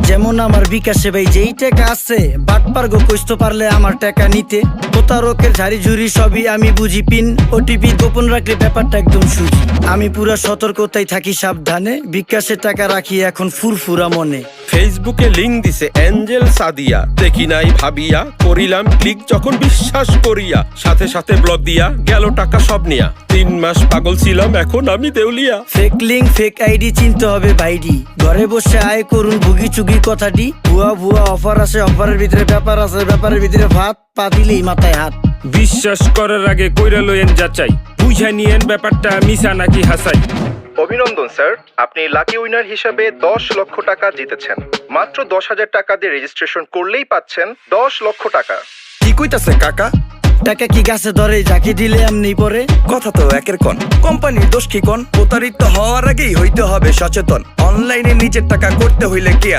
যেমন আমার বিকাশে ভাই যেই টাকা আছে বাটপার গো কইতে পারলে আমার টাকা নিতে। প্রতারকের ঝাড়ি ঝুড়ি সবই আমি বুঝি, পিন ওটিপি গোপন রাখলে ব্যাপারটা একদম সুজি। আমি পুরা সতর্কতায় থাকি সাবধানে, বিকাশে টাকা রাখি এখন ফুরফুরা মনে। ফেসবুকে লিংক দিছে এঞ্জেল সাদিয়া, দেখি নাই ভাবিয়া করিলাম ক্লিক যখন বিশ্বাস করিয়া, সাথে সাথে ব্লক দিয়া গেল টাকা সব নিয়া। 3 মাস পাগল ছিলাম এখন আমি দেউলিয়া। ফেক লিঙ্ক ফেক আইডি চিনতে হবে ভাইডি, ঘরে বসে আয় করুন ভুগি চুগি কথাটি। ভুয়া ভুয়া অফার আছে, অফারের ভিতরে ব্যাপার আছে, ব্যাপারের ভিতরে ভাত, পা দিলেই মাথায় হাত। বিশ্বাস করার আগে কইরা লইয়েন যাচাই, বুঝা নিয়েন ব্যাপারটা মিছা নাকি হাসাই। অভিনন্দন স্যার, আপনি লাকি উইনার হিসেবে 10 লক্ষ টাকা জিতেছেন। মাত্র 10,000 টাকা দিয়ে রেজিস্ট্রেশন করলেই পাচ্ছেন 10 লক্ষ টাকা। কি কইতাছে কাকা? টাকা কি গাছে ধরে, যাকে দিলে এমনি পরে? কথা তো একের কোন, কোম্পানির দোষ কি কোন? প্রতারিত হওয়ার আগেই হইতে হবে সচেতন। অনলাইনে নিজের টাকা করতে হইলে কি